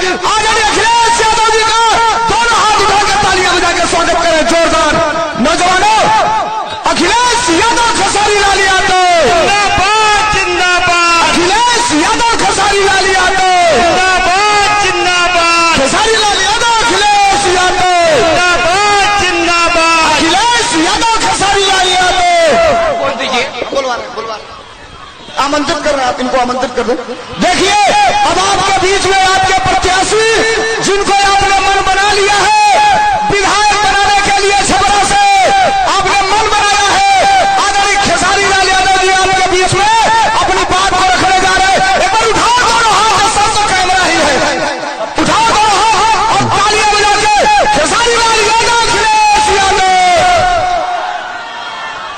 आदरणीय अखिलेश यादव जी का दोनों हाथ उठा के तालियां बजा के स्वागत करें जोरदार। नौजवानों, अखिलेश यादव खेसारी लाल यादव जिंदाबाद जिंदाबाद, अखिलेश यादव खेसारी लाल यादव जिंदाबाद जिंदाबाद, खेसारी लाल यादव अखिलेश यादव जिंदाबाद जिंदाबाद। अखिलेश यादव खेसारी लाल यादव। बोल दीजिए, बुलवा आमंत्रित कर रहे हैं आप, इनको आमंत्रित कर दो। देखिए अब आपके बीच में आपके प्रत्याशी जिनको आपने मन बना लिया है, विधायक बनाने के लिए छपरा से आपने मन बनाया है, आदरणीय खेसारी लाल यादव जी आपके बीच में अपनी बात को रखने जा रहे हैं। एक बार उठाओ दोनों हाथ, सब तो कैमरा ही है, उठाओ दोनों हाथ और तालियां बजा के खेसारी लाल यादव अखिलेश यादव,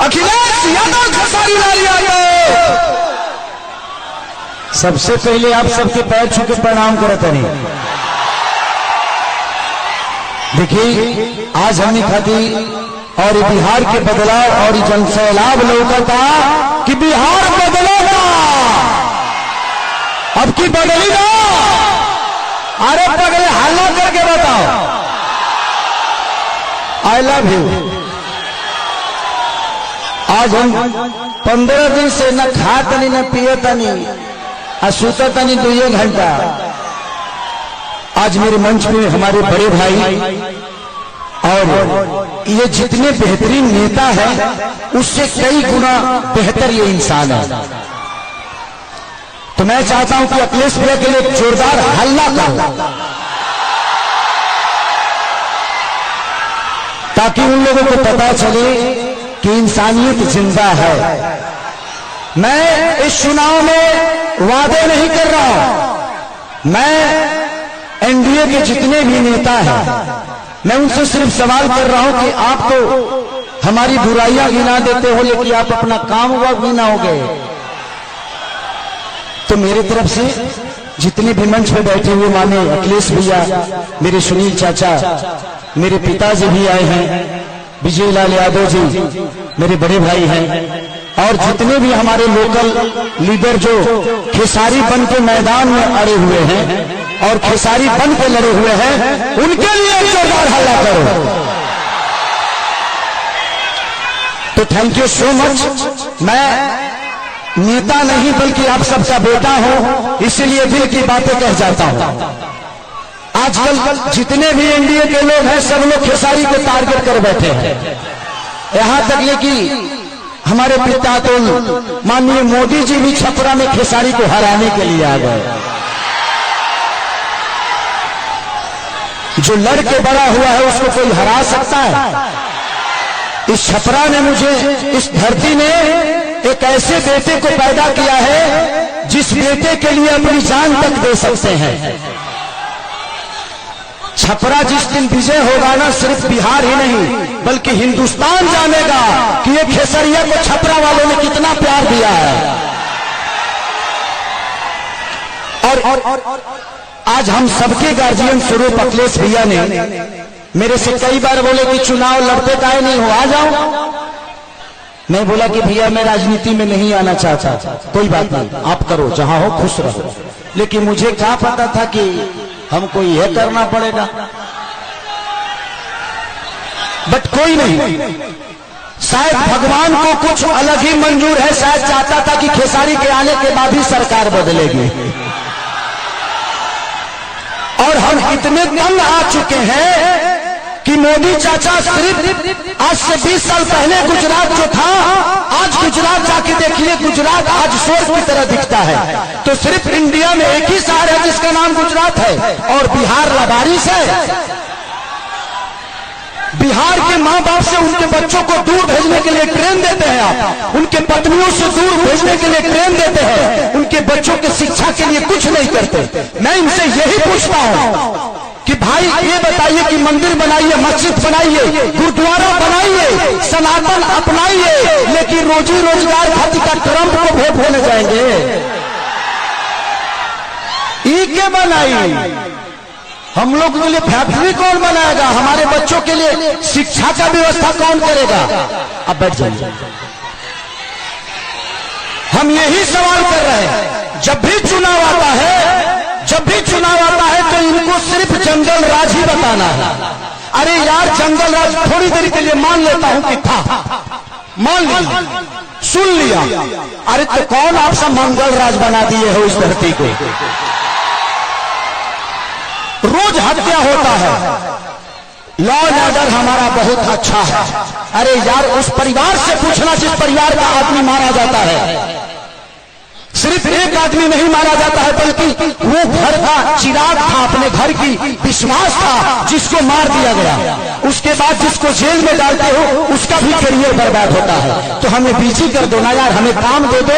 अखिलेश यादव खेसारी लाल यादव। सबसे पहले आप सबके पैर छू के प्रणाम करते हैं। देखिए आज हमने खाती और बिहार के बदलाव और जनसैलाब लौकता कि बिहार बदलेगा, अब की बदलेगा। अरे पगले हल्ला करके बताओ, आई लव यू। आज हम 15 दिन से न खातनी न पियतनी सुता तनी 2 घंटा। आज मेरे मंच में हमारे बड़े भाई और ये जितने बेहतरीन नेता हैं उससे कई गुना बेहतर ये इंसान है। तो मैं चाहता हूं कि अखिलेश भैया के लिए जोरदार हल्ला करो ताकि उन लोगों को पता चले कि इंसानियत जिंदा है। मैं इस चुनाव में वादे नहीं कर रहा हूं, मैं एनडीए के जितने भी नेता हैं मैं उनसे सिर्फ सवाल कर रहा हूं कि आप तो हमारी बुराइयां गिना देते हो लेकिन आप अपना काम हुआ गिनाओगे। तो मेरे तरफ से जितने भी मंच पे बैठे हुए माने अखिलेश भैया, मेरे सुनील चाचा, मेरे पिताजी भी आए हैं, विजय लाल यादव जी मेरे बड़े भाई हैं, और जितने भी हमारे लोकल लीडर जो खेसारी बन के मैदान में अड़े हुए हैं और खेसारी बन के लड़े हुए हैं, उनके लिए एक जोरदार हल्ला करो। तो थैंक यू सो मच। मैं नेता नहीं बल्कि आप सबका बेटा हूं, इसीलिए दिल की बातें कह जाता हूं। आजकल जितने भी एनडीए के लोग हैं सब लोग खेसारी को टारगेट कर बैठे हैं, यहां तक लेकिन हमारे पिता तो माननीय मोदी जी भी छपरा में खेसारी को हराने के लिए आ गए। जो लड़के बड़ा हुआ है उसको कोई हरा सकता है? इस छपरा ने मुझे, इस धरती ने एक ऐसे बेटे को पैदा किया है जिस बेटे के लिए अपनी जान तक दे सकते हैं। छपरा जिस दिन विजय होगा ना, सिर्फ बिहार ही नहीं बल्कि हिंदुस्तान जानेगा कि ये खेसरिया को छपरा वालों ने कितना प्यार दिया है। और आज हम सबके गार्जियन स्वरूप अखिलेश भैया ने मेरे से कई बार बोले कि चुनाव लड़ते काहे नहीं हो, आ जाओ। मैं बोला कि भैया मैं राजनीति में नहीं आना चाहता, कोई बात नहीं, आप करो, जहां हो खुश रहो। लेकिन मुझे क्या पता था कि हमको यह करना पड़ेगा। बट कोई नहीं, शायद भगवान को कुछ अलग ही मंजूर है, शायद चाहता था कि खेसारी के आने के बाद ही सरकार बदलेगी। और हम इतने तंग आ चुके हैं कि मोदी चाचा सिर्फ आज से 20 साल पहले गुजरात जो था, आज गुजरात जाके देखिए, गुजरात आज स्वर्ग की तरह दिखता है। तो सिर्फ इंडिया में एक ही शहर है जिसका नाम गुजरात है और बिहार लबारिश है। बिहार के माँ बाप से उनके बच्चों को दूर भेजने के लिए ट्रेन देते हैं आप, उनके पत्नियों से दूर भेजने के लिए ट्रेन देते हैं, उनके बच्चों की शिक्षा के लिए कुछ नहीं करते। मैं इनसे यही पूछता हूँ कि भाई ये बताइए कि मंदिर बनाइए, मस्जिद बनाइए, गुरुद्वारा बनाइए, सनातन अपनाइए, लेकिन रोजी रोजगार खातिर का ट्रंप को वोट होने जाएंगे? ई के बनाइए, हम लोग के लिए फैक्ट्री कौन बनाएगा? हमारे बच्चों के लिए शिक्षा का व्यवस्था कौन करेगा? अब बैठ जाइए। हम यही सवाल कर रहे हैं। जब भी चुनाव आता है तो इन जंगल राज ही बताना है। अरे यार जंगल राज थोड़ी देर के लिए मान लेता हूं कि था, मान लीजिए, सुन लिया। अरे तो कौन आपसा मंगल राज बना दिए हो इस धरती को? रोज हत्या होता है, लॉ एंड ऑर्डर हमारा बहुत अच्छा है। अरे यार उस परिवार से पूछना जिस परिवार का आदमी मारा जाता है। सिर्फ एक आदमी नहीं मारा जाता है बल्कि वो घर का चिराग था, अपने घर की विश्वास था, जिसको मार दिया गया। उसके बाद जिसको जेल में डालते हो उसका भी करियर बर्बाद होता है। तो हमें बिजी कर दो ना यार, हमें काम दे दो।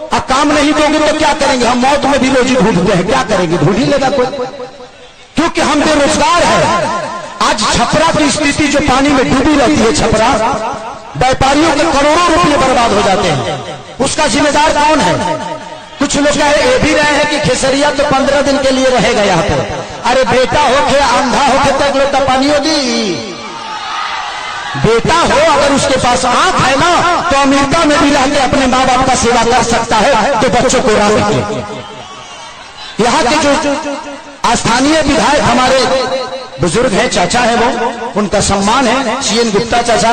अब काम नहीं दोगे तो क्या करेंगे? हम मौत में भी रोजी ढूंढते हैं, क्या करेंगे? ढूंढ ही लेगा कोई, क्योंकि हम बेरोजगार है। आज छपरा की स्थिति जो पानी में डूबी रहती है, छपरा व्यापारियों के करोड़ों रुपये बर्बाद हो जाते हैं, उसका जिम्मेदार कौन है? कुछ लोग ये भी रहे हैं कि खेसरिया तो 15 दिन के लिए रहेगा यहाँ पर। अरे बेटा होके अंधा होके तक लोग पानी होगी। बेटा हो अगर उसके पास आंख है ना तो अमेरिका में भी रहकर अपने माँ बाप का सेवा कर सकता है, तो बच्चों को राह सके। यहाँ के जो स्थानीय विधायक हमारे बुजुर्ग हैं, चाचा है, वो उनका सम्मान है, सीएन गुप्ता चाचा,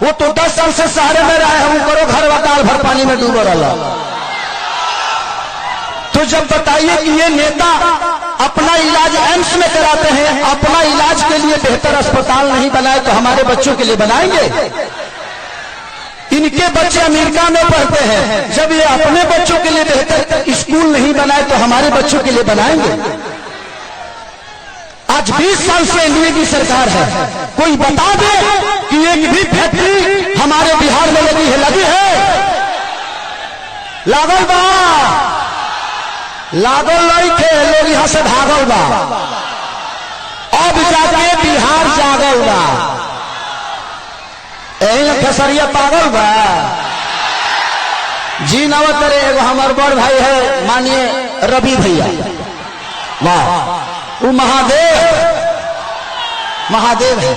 वो तो 10 साल से शहर में रहे हैं। करो घर वकाल भर पानी में डूबो रहा। तो जब बताइए कि ये नेता अपना इलाज एम्स में कराते हैं, अपना इलाज के लिए बेहतर अस्पताल नहीं बनाए तो हमारे बच्चों के लिए बनाएंगे? इनके बच्चे अमेरिका में पढ़ते हैं, जब ये अपने बच्चों के लिए बेहतर स्कूल नहीं बनाए तो हमारे बच्चों के लिए बनाएंगे? आज 20 साल से एनडीए की सरकार है, कोई बता दे कि एक भी फैक्ट्री हमारे बिहार में लगी है? लगी है? लागल बा, लागल नहीं थे लोग, यहां से भागल बा। अब जाके बिहार जागल बा, खेसरिया पागल बा। जी नवत रे, एगो हमार बड़ भाई है मानिए रवि भैया, वाह, वो महादेव है।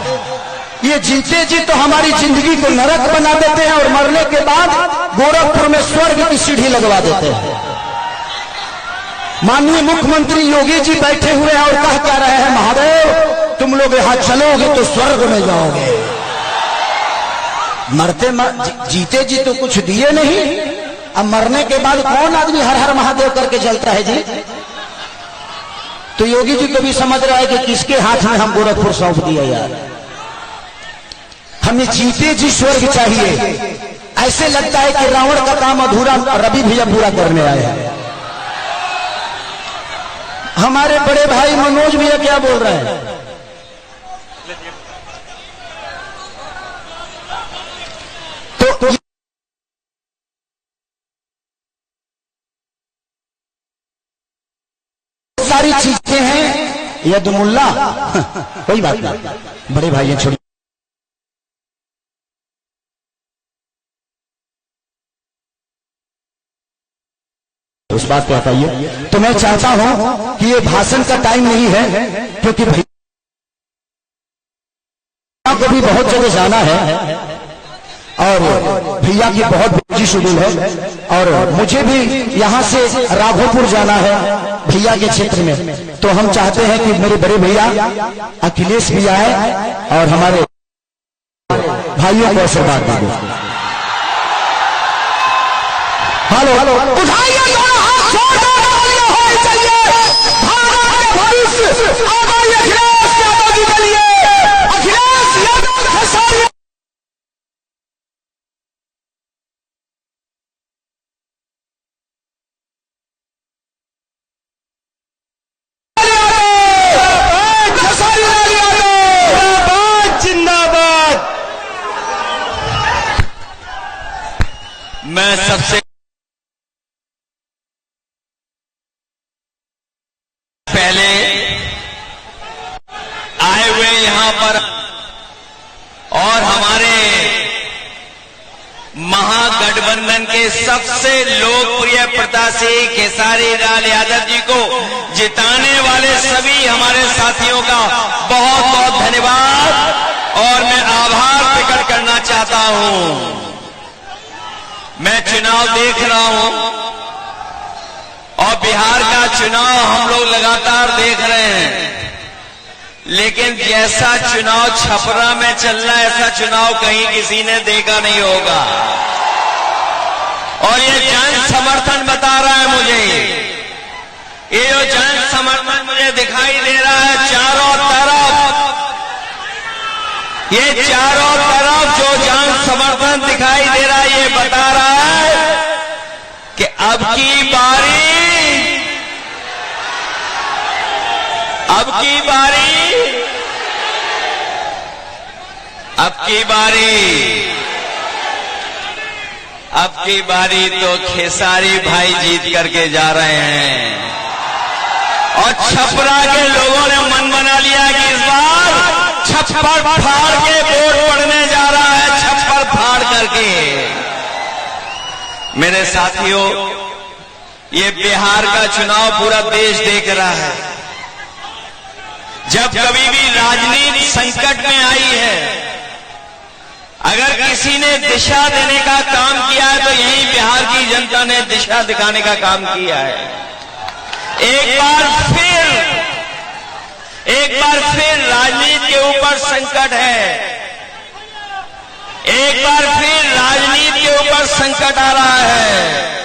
ये जीते जी तो हमारी जिंदगी को नरक बना देते हैं और मरने के बाद गोरखपुर में स्वर्ग की सीढ़ी लगवा देते हैं। माननीय मुख्यमंत्री योगी जी बैठे हुए हैं और कह क्या रहे हैं, महादेव तुम लोग यहां चलोगे तो स्वर्ग में जाओगे। जीते जी तो कुछ दिए नहीं, अब मरने के बाद कौन आदमी हर हर महादेव करके चलता है जी? तो योगी जी को भी समझ रहा है कि किसके हाथ में हम गोरखपुर सौंप दिया यार। हमें जीते जी स्वर्ग चाहिए। ऐसे लगता है कि रावण का काम अधूरा रवि भैया पूरा करने आए हैं। हमारे बड़े भाई मनोज भैया क्या बोल रहे हैं? तो सारी चीजें हैं यदुमुल्ला कोई बात नहीं, बड़े भाई हैं, छोड़िए। उस बात पे बताइए। तो मैं चाहता हूं कि ये भाषण का टाइम नहीं है, क्योंकि भैया को भी बहुत जगह जाना है और भैया की बहुत बिजी शेड्यूल है, और मुझे भी यहाँ से राघोपुर जाना है भैया के क्षेत्र में। तो हम चाहते हैं कि मेरे बड़े भैया अखिलेश भी आए और हमारे भाइयों को आशीर्वाद दे। हेलो हेलो, उठाइए दोनों हाथ, छोड़ दो, होनी चाहिए भारत के भविष्य आगे अखिलेश यादव जी के लिए। अखिलेश यादव खेसारी जिंदाबाद। मैं सबसे पहले आए हुए यहां पर और हमारे महागठबंधन के सबसे लोकप्रिय प्रत्याशी खेसारी लाल यादव जी को जिताने वाले सभी हमारे साथियों का बहुत बहुत धन्यवाद और मैं आभार प्रकट करना चाहता हूं। मैं चुनाव देख रहा हूं और बिहार का चुनाव हम लोग लगातार देख रहे हैं। लेकिन जैसा चुनाव छपरा में चल रहा है ऐसा चुनाव कहीं किसी ने देखा नहीं होगा। और ये जन समर्थन बता रहा है मुझे, ये जो जन समर्थन मुझे दिखाई दे रहा है चारों तरफ, ये चारों तरफ जो जन समर्थन दिखाई दे रहा है ये बता रहा है कि अब की बारी, अब की बारी, अब की बारी, अब की बारी तो खेसारी भाई जीत करके जा रहे हैं। और छपरा के लोगों ने मन बना लिया कि इस बार छप्पर फाड़ के वोट पड़ने जा रहा है, छप्पर फाड़ करके। मेरे साथियों, ये बिहार का चुनाव पूरा देश देख रहा है। जब कभी भी राजनीति संकट में आई है, अगर किसी ने दिशा देने का काम किया है तो यही बिहार की जनता ने दिशा दिखाने का काम किया है। एक बार फिर राजनीति के ऊपर संकट है, एक बार फिर राजनीति के ऊपर संकट आ रहा है।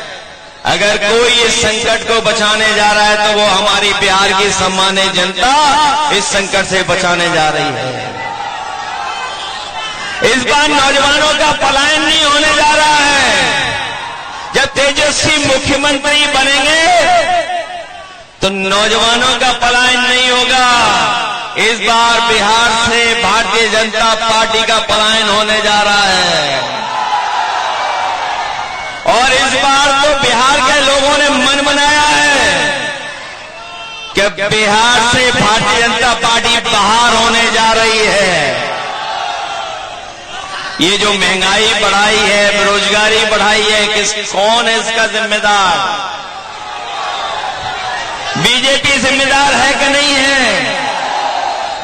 अगर कोई इस संकट को बचाने जा रहा है तो वो हमारी बिहार की सम्मानित जनता इस संकट से बचाने जा रही है। इस बार नौजवानों का पलायन नहीं होने जा रहा है। जब तेजस्वी मुख्यमंत्री बनेंगे तो नौजवानों का पलायन नहीं होगा। इस बार बिहार से भारतीय जनता पार्टी का पलायन होने जा रहा है। और इस बार तो बिहार के लोगों ने मन बनाया है कि बिहार से भारतीय जनता पार्टी बाहर होने जा रही है। ये जो महंगाई बढ़ाई है, बेरोजगारी बढ़ाई है, कौन है इसका जिम्मेदार? बीजेपी जिम्मेदार है कि नहीं है?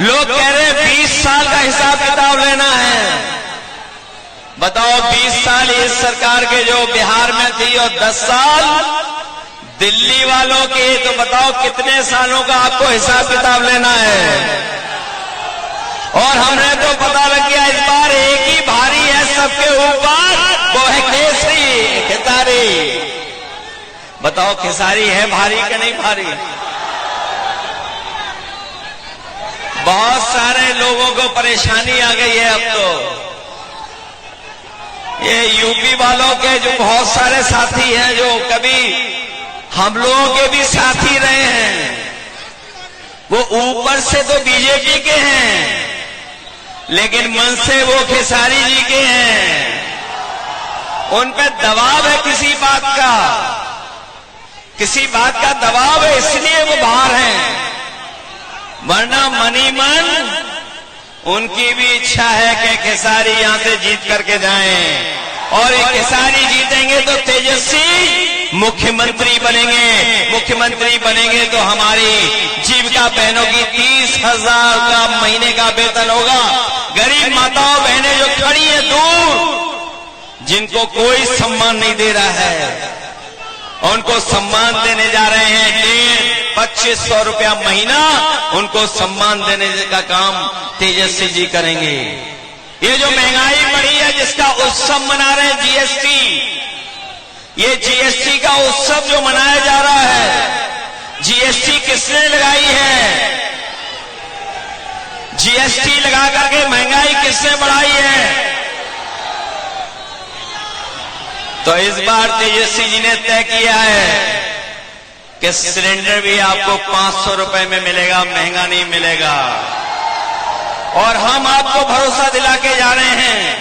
लोग कह रहे हैं 20 साल का हिसाब किताब लेना है। बताओ 20 साल इस सरकार के जो बिहार में थी और 10 साल दिल्ली वालों के, तो बताओ कितने सालों का आपको हिसाब किताब लेना है? और हमें तो पता लग गया इस बार एक ही भारी है सबके ऊपर, वो है केसरी खेसारी। बताओ खेसारी है भारी कि नहीं भारी? बहुत सारे लोगों को परेशानी आ गई है अब तो। ये यूपी वालों के जो बहुत सारे साथी हैं जो कभी हम लोगों के भी साथी रहे हैं, वो ऊपर से तो बीजेपी के हैं लेकिन मन से वो खेसारी जी के हैं। उन पे दबाव है किसी बात का, किसी बात का दबाव है, इसलिए वो बाहर हैं। वरना मनी मन उनकी भी इच्छा है कि खेसारी यहां से जीत करके जाएं। और ये खेसारी जीतेंगे तो तेजस्वी मुख्यमंत्री बनेंगे। मुख्यमंत्री बनेंगे तो हमारी जीविका बहनों की 30,000 का महीने का वेतन होगा। गरीब माताओं बहनें जो खड़ी हैं दूर, जिनको कोई सम्मान नहीं दे रहा है, उनको सम्मान देने जा रहे हैं। 2500 रुपया महीना उनको सम्मान देने का काम तेजस्वी जी करेंगे। ये जो महंगाई बढ़ी है जिसका उत्सव मना रहे हैं जीएसटी, ये जीएसटी का उत्सव जो मनाया जा रहा है, जीएसटी किसने लगाई है? जीएसटी लगा करके महंगाई किसने बढ़ाई है? तो इस बार तेजस्वी जी ने तय किया है कि सिलेंडर भी आपको 500 रुपए में मिलेगा, महंगा नहीं मिलेगा। और हम आपको भरोसा दिला के जा रहे हैं,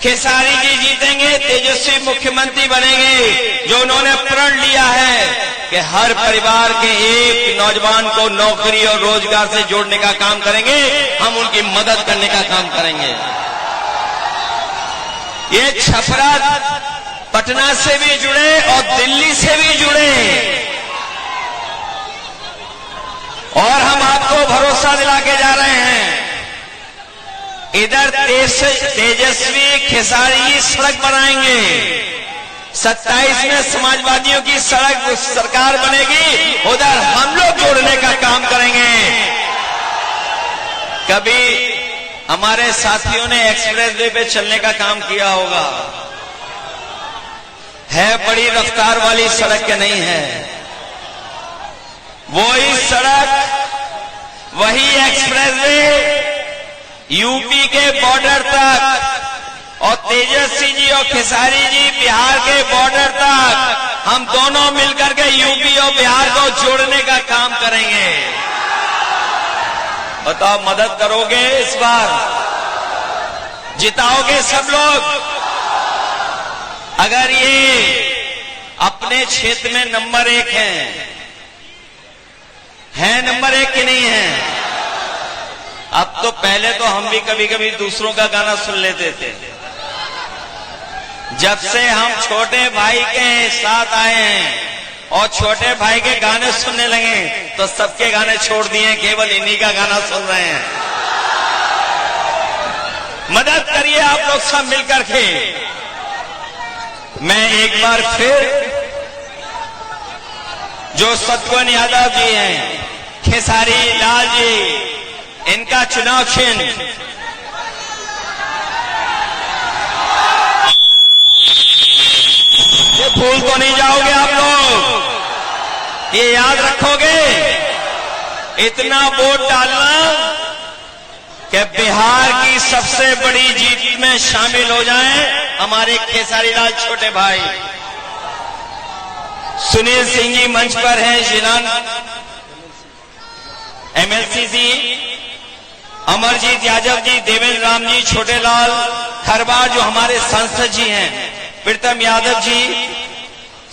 खेसारी जी जीतेंगे, तेजस्वी मुख्यमंत्री बनेंगे। जो उन्होंने प्रण लिया है कि हर परिवार के एक नौजवान को नौकरी और रोजगार से जोड़ने का काम करेंगे, हम उनकी मदद करने का काम करेंगे। ये छपरा पटना से भी जुड़े और दिल्ली से भी जुड़े, और हम आपको भरोसा दिला के जा रहे हैं। इधर तेजस्वी खेसारी सड़क बनाएंगे, 27 में समाजवादियों की सड़क सरकार बनेगी, उधर हम लोग जोड़ने का काम करेंगे। कभी हमारे साथियों ने एक्सप्रेस वे पे चलने का काम किया होगा। है बड़ी रफ्तार वाली सड़क के नहीं है, वही सड़क, वही एक्सप्रेस वे यूपी के बॉर्डर तक, और तेजस्वी जी और खेसारी जी बिहार के बॉर्डर तक, हम दोनों मिलकर के यूपी और बिहार को जोड़ने का काम करेंगे। बताओ, मदद करोगे? इस बार जिताओगे सब लोग? अगर ये अपने क्षेत्र में नंबर 1 है नंबर 1 की नहीं है? अब तो पहले तो हम भी कभी कभी दूसरों का गाना सुन लेते थे। जब से हम छोटे भाई के साथ आए हैं और छोटे भाई के गाने सुनने लगे तो सबके गाने छोड़ दिए, केवल इन्हीं का गाना सुन रहे हैं। मदद करिए आप लोग सब मिलकर के। मैं एक बार फिर जो सत्वन यादव जी हैं, खेसारी लाल जी, इनका चुनाव चिन्ह ये भूल तो नहीं जाओगे आप लोग, ये याद रखोगे। इतना वोट डालना कि बिहार की सबसे बड़ी जीत में शामिल हो जाएं हमारे खेसारी लाल छोटे भाई। सुनील सिंह जी मंच पर हैं, जिलान एमएलसी जी, अमरजीत यादव जी, देवेंद्र राम जी, छोटे लाल खरबार जो हमारे सांसद जी हैं, प्रीतम यादव जी,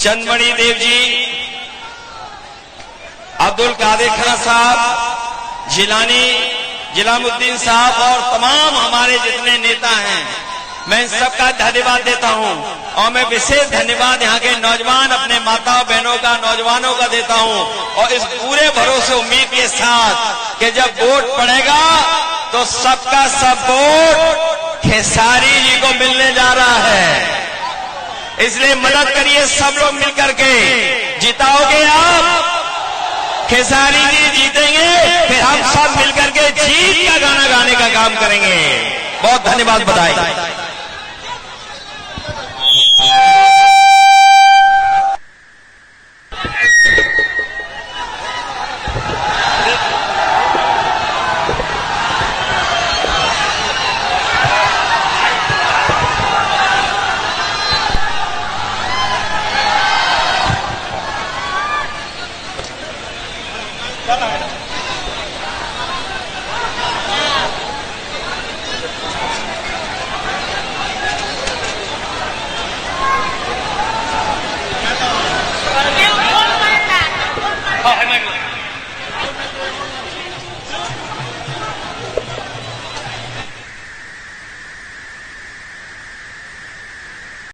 चंदमणि देव जी, अब्दुल कादिर खान साहब, जिलामुद्दीन साहब और तमाम हमारे जितने नेता हैं, मैं इन सबका धन्यवाद देता हूं। और मैं विशेष धन्यवाद यहाँ के नौजवान, अपने माताओं बहनों का, नौजवानों का देता हूं। और इस पूरे भरोसे उम्मीद के साथ कि जब वोट पड़ेगा तो सबका सब वोट खेसारी जी को मिलने जा रहा है। इसलिए मदद करिए सब लोग मिलकर के। जिताओगे आप, खेसारी जी जीतेंगे, फिर हम सब मिलकर के जीत का गाना गाने का काम करेंगे। बहुत धन्यवाद, बधाई।